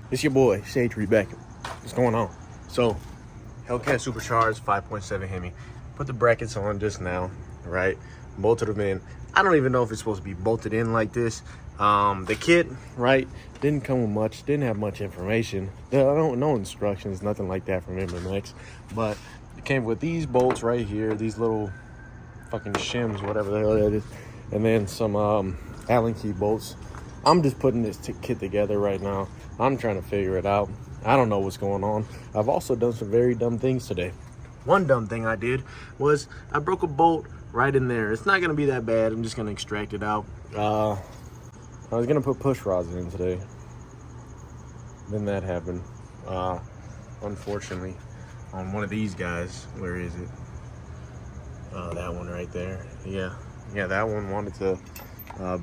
It's your boy, Shade Tree back. What's going on? So, Hellcat Supercharged 5.7 Hemi. Put the brackets on just now, right? Bolted them in. I don't even know if it's supposed to be bolted in like this. The kit, right, didn't come with much, didn't have much information. No instructions, nothing like that from MMX. But it came with these bolts right here, these little fucking shims, whatever the hell that is. And then some Allen key bolts. I'm just putting this kit together right now. I'm trying to figure it out. I don't know what's going on. I've also done some very dumb things today. One dumb thing I did was I broke a bolt right in there. It's not gonna be that bad. I'm just gonna extract it out. I was gonna put push rods in today. Then that happened. Unfortunately, on one of these guys, where is it? That one right there. Yeah, that one wanted to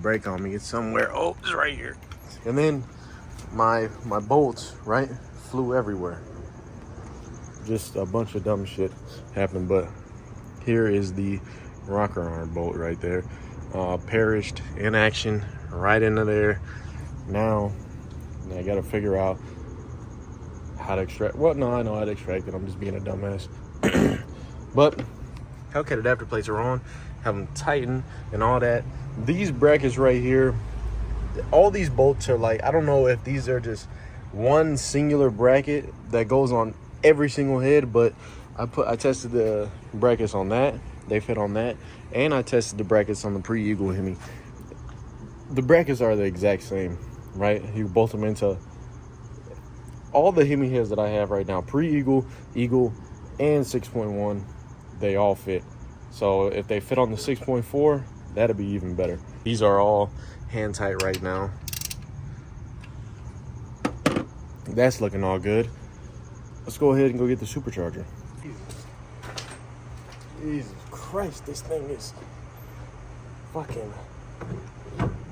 break on me. It's somewhere. Oh, it's right here. And then my bolts, right, flew everywhere. Just a bunch of dumb shit happened. But here is the rocker arm bolt right there. Perished in action right into there. Now I gotta figure out how to extract. Well, no, I know how to extract it. I'm just being a dumbass. But Hellcat adapter plates are on. Have them tightened and all that. These brackets right here, all these bolts are like, I don't know if these are just one singular bracket that goes on every single head, but I tested the brackets on that. They fit on that. And I tested the brackets on the pre-Eagle Hemi. The brackets are the exact same, right? You bolt them into all the Hemi heads that I have right now, pre-Eagle, Eagle, and 6.1, they all fit. So if they fit on the 6.4, that'd be even better. These are all hand tight right now. That's looking all good. Let's go ahead and go get the Supercharger. Jesus Christ, this thing is fucking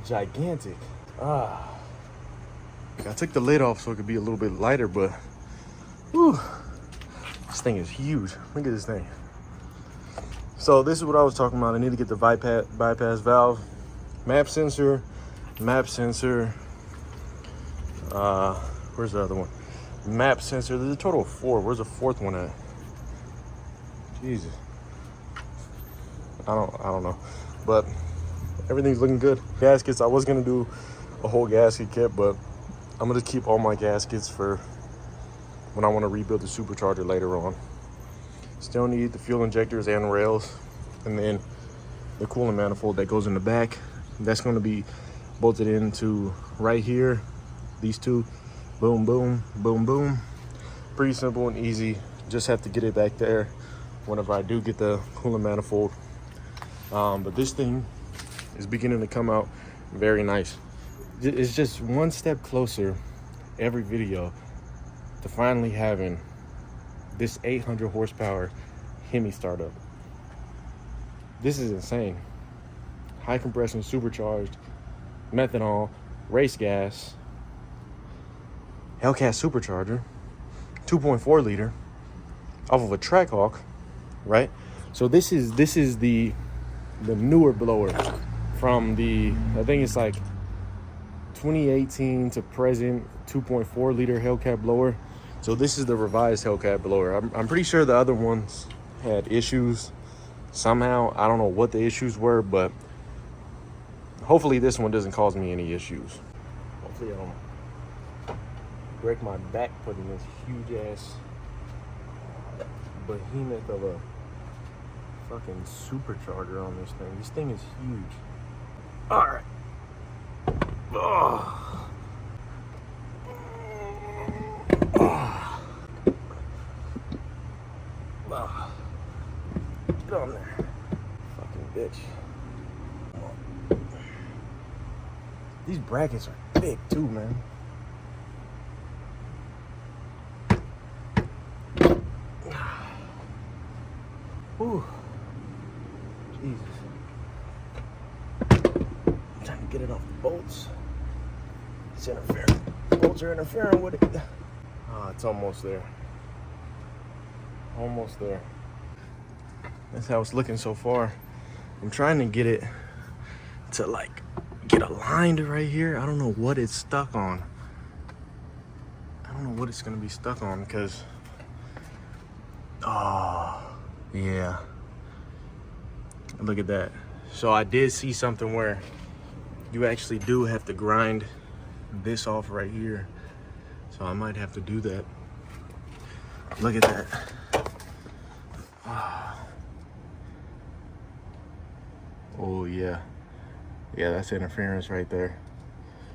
gigantic. I took the lid off so it could be a little bit lighter, but whew, this thing is huge. Look at this thing. So this is what I was talking about. I need to get the bypass valve, map sensor. Where's the other one? Map sensor. There's a total of 4. Where's the 4th one at? Jesus. I don't know. But everything's looking good. Gaskets, I was gonna do a whole gasket kit, but I'm gonna keep all my gaskets for when I want to rebuild the Supercharger later on. Still need the fuel injectors and rails, and then the coolant manifold that goes in the back. That's going to be bolted into right here. These two, boom, boom, boom, boom. Pretty simple and easy. Just have to get it back there whenever I do get the coolant manifold. But this thing is beginning to come out very nice. It's just one step closer every video to finally having this 800 horsepower Hemi startup. This is insane. High compression, supercharged, methanol, race gas, Hellcat Supercharger, 2.4 liter, off of a Trackhawk, right? So this is the newer blower from the, I think it's like 2018 to present 2.4 liter Hellcat blower. So this is the revised Hellcat blower. I'm pretty sure the other ones had issues somehow. I don't know what the issues were, but hopefully this one doesn't cause me any issues. Hopefully I don't break my back putting this huge ass behemoth of a fucking Supercharger on this thing. This thing is huge. All right. Oh. Get on there. Fucking bitch. Come on. These brackets are big too, man. Whew. Jesus. I'm trying to get it off the bolts. It's interfering. The bolts are interfering with it. It's almost there. Almost there. That's how it's looking so far. I'm trying to get it to like get aligned right here. I don't know what it's stuck on. what it's gonna be stuck on, because, oh, yeah. Look at that. So I did see something where you actually do have to grind this off right here. So I might have to do that. Look at that. Oh yeah. Yeah, that's interference right there.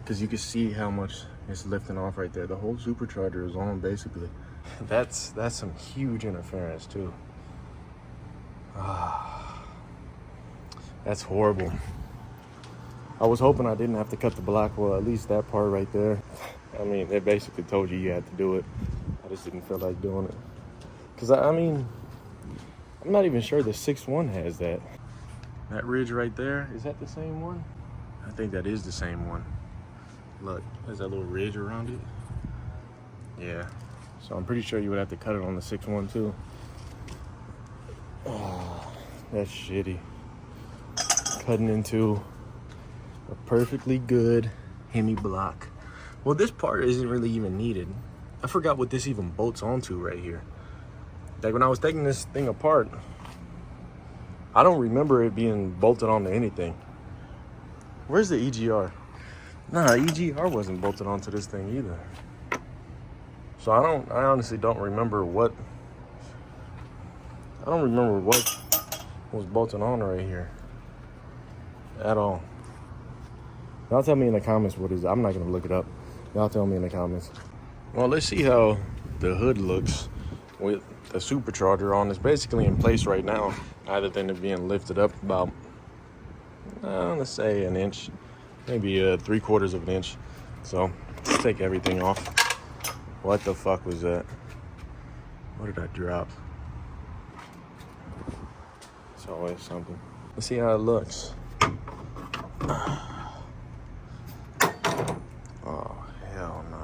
Because you can see how much it's lifting off right there. The whole supercharger is on basically. That's some huge interference too. That's horrible. I was hoping I didn't have to cut the block, well, at least that part right there. I mean, they basically told you had to do it. I just didn't feel like doing it. Because, I mean, I'm not even sure the 6.1 has that. That ridge right there, is that the same one? I think that is the same one. Look, there's that little ridge around it. Yeah, so I'm pretty sure you would have to cut it on the 6.1 too. Oh, that's shitty. Cutting into a perfectly good Hemi block. Well, this part isn't really even needed. I forgot what this even bolts onto right here. Like when I was taking this thing apart, I don't remember it being bolted onto anything. Where's the EGR? Nah, EGR wasn't bolted onto this thing either. So I honestly don't remember what was bolted on right here at all. Y'all tell me in the comments what is. I'm not gonna look it up. Y'all tell me in the comments. Well, let's see how the hood looks with the supercharger on. It's basically in place right now, other than it being lifted up about, let's say an inch, maybe 3/4 of an inch. So let's take everything off. What the fuck was that? What did I drop? It's always something. Let's see how it looks. Oh, hell no.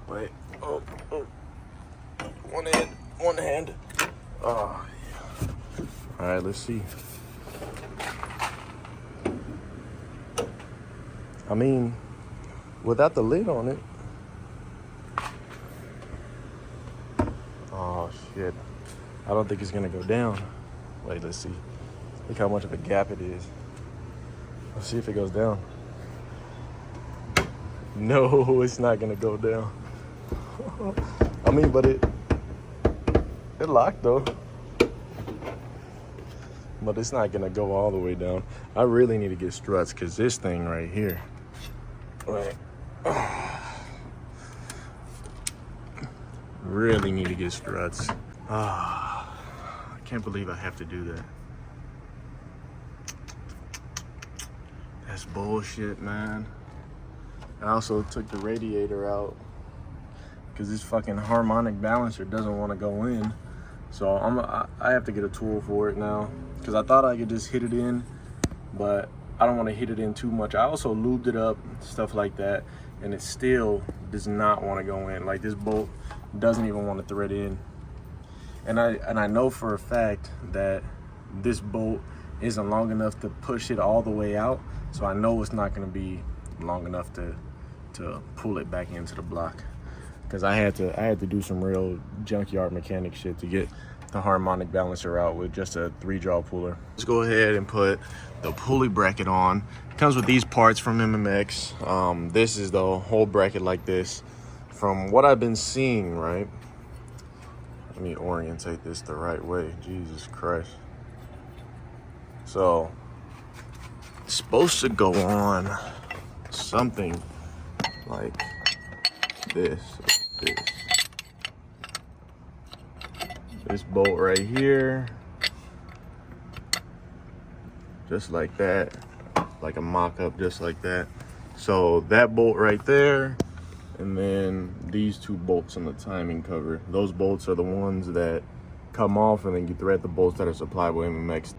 Wait. Oh. One hand. Oh, yeah. All right, let's see. I mean, without the lid on it. Oh, shit. I don't think it's gonna go down. Wait, let's see. Look how much of a gap it is. Let's see if it goes down. No, it's not gonna go down. I mean, but it locked though. But it's not gonna go all the way down. I really need to get struts, because this thing right here. Right. Really need to get struts. I can't believe I have to do that. That's bullshit, man. I also took the radiator out because this fucking harmonic balancer doesn't want to go in. So I have to get a tool for it now, because I thought I could just hit it in, but I don't want to hit it in too much. I also lubed it up, stuff like that, and it still does not want to go in. Like, this bolt doesn't even want to thread in. And I know for a fact that this bolt isn't long enough to push it all the way out, so I know it's not going to be long enough to pull it back into the block, because I had to do some real junkyard mechanic shit to get the harmonic balancer out with just a 3-jaw puller. Let's go ahead and put the pulley bracket on. It comes with these parts from MMX. This is the whole bracket like this. From what I've been seeing, right? Let me orientate this the right way. Jesus Christ. So, it's supposed to go on something like this. This bolt right here, just like that, like a mock-up, just like that. So that bolt right there, and then these 2 bolts on the timing cover. Those bolts are the ones that come off, and then you thread the bolts that are supplied with MMX.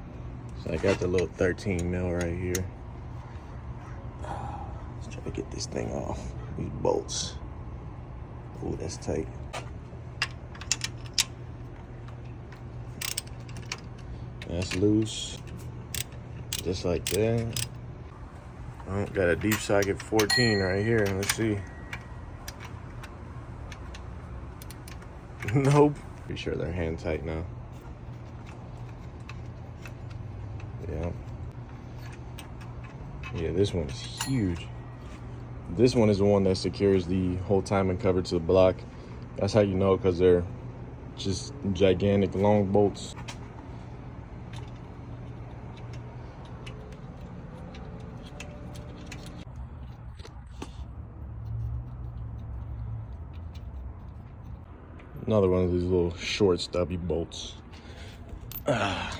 So I got the little 13 mil right here. Let's try to get this thing off. These bolts. Ooh, that's tight. That's loose, just like that. Oh, got a deep socket 14 right here. Let's see. Nope. Pretty sure they're hand tight now. Yeah. Yeah, this one is huge. This one is the one that secures the whole timing cover to the block. That's how you know, because they're just gigantic long bolts. Another one of these little short stubby bolts. Let's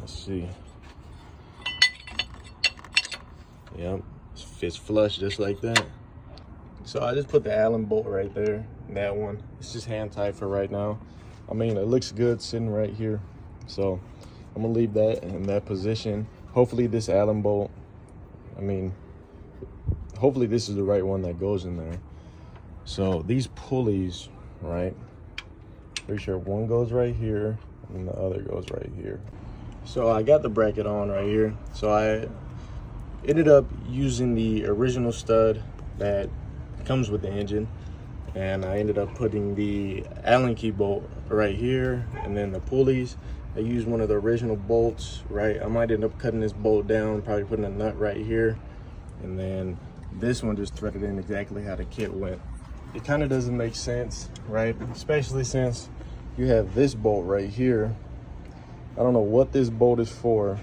see. Yep, fits flush just like that. So I just put the Allen bolt right there. That one, it's just hand tight for right now. I mean, it looks good sitting right here. So I'm gonna leave that in that position. Hopefully this Allen bolt, hopefully this is the right one that goes in there. So these pulleys, right? Pretty sure one goes right here and the other goes right here. So I got the bracket on right here. So I ended up using the original stud that comes with the engine, and I ended up putting the Allen key bolt right here, and then the pulleys, I used one of the original bolts, right? I might end up cutting this bolt down, probably putting a nut right here, and then this one just threaded in exactly how the kit went. It kind of doesn't make sense, right? Especially since you have this bolt right here. I don't know what this bolt is for,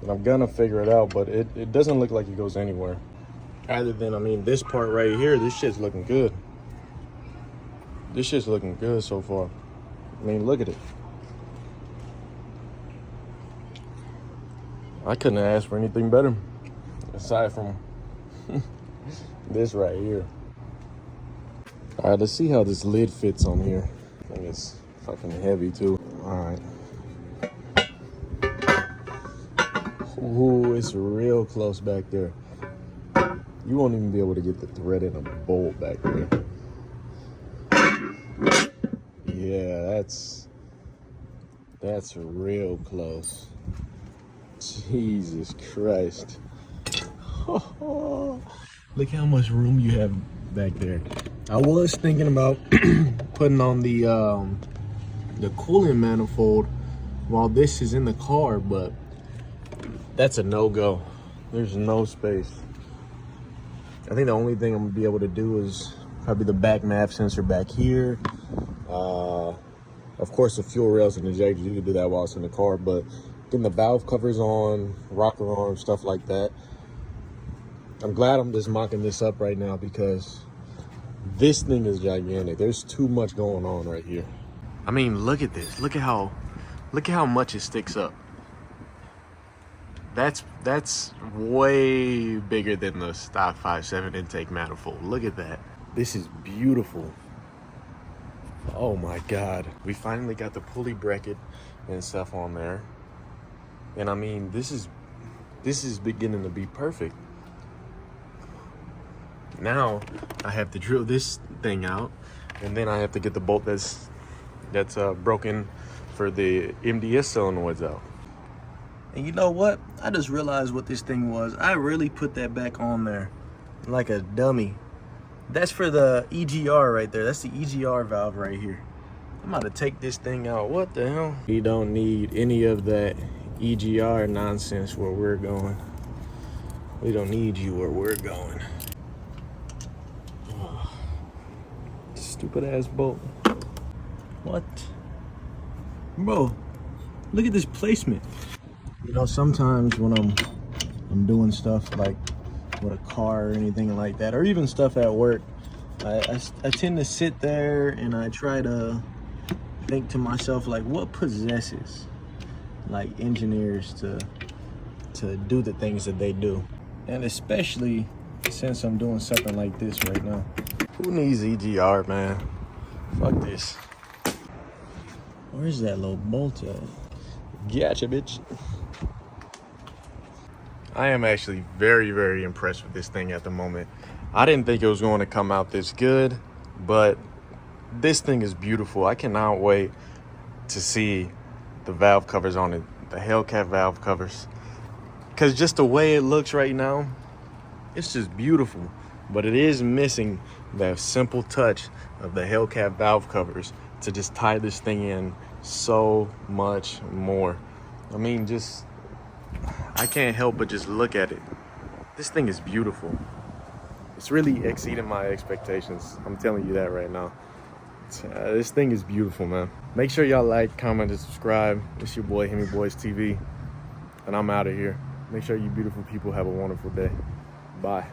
and I'm gonna figure it out, but it doesn't look like it goes anywhere. Other than, this part right here, this shit's looking good. This shit's looking good so far. Look at it. I couldn't have asked for anything better, aside from this right here. All right, let's see how this lid fits on here. I think it's fucking heavy too. All right. Ooh, it's real close back there. You won't even be able to get the thread in a bolt back there. Yeah, that's real close. Jesus Christ. Look how much room you have back there. I was thinking about putting on the coolant manifold while this is in the car, but that's a no-go. There's no space. I think the only thing I'm gonna be able to do is probably the back nav sensor back here. Of course, the fuel rails and injectors, you can do that while it's in the car, but getting the valve covers on, rocker arms, stuff like that. I'm glad I'm just mocking this up right now because this thing is gigantic. There's too much going on right here. Look at this. Look at how much it sticks up. That's way bigger than the stock 5.7 intake manifold. Look at that. This is beautiful. Oh my God. We finally got the pulley bracket and stuff on there. And this is beginning to be perfect. Now I have to drill this thing out, and then I have to get the bolt that's broken for the MDS solenoids out. And you know what? I just realized what this thing was. I really put that back on there like a dummy. That's for the EGR right there. That's the EGR valve right here. I'm about to take this thing out. What the hell? We don't need any of that EGR nonsense where we're going. We don't need you where we're going. Oh, stupid ass bolt. What? Bro, look at this placement. Sometimes when I'm doing stuff like with a car or anything like that, or even stuff at work, I tend to sit there and I try to think to myself, like, what possesses like engineers to do the things that they do? And especially since I'm doing something like this right now. Who needs EGR, man? Fuck this. Where's that little bolt at? Gotcha, bitch. I am actually very, very impressed with this thing at the moment. I didn't think it was going to come out this good, but this thing is beautiful. I cannot wait to see the valve covers on it, the Hellcat valve covers. Because just the way it looks right now, it's just beautiful. but it is missing that simple touch of the Hellcat valve covers to just tie this thing in so much more. I mean, I can't help but just look at it. This thing is beautiful. It's really exceeded my expectations. I'm telling you that right now. This thing is beautiful, man. Make sure y'all like, comment, and subscribe. It's your boy, Hemi Boys TV, and I'm out of here. Make sure you beautiful people have a wonderful day. Bye.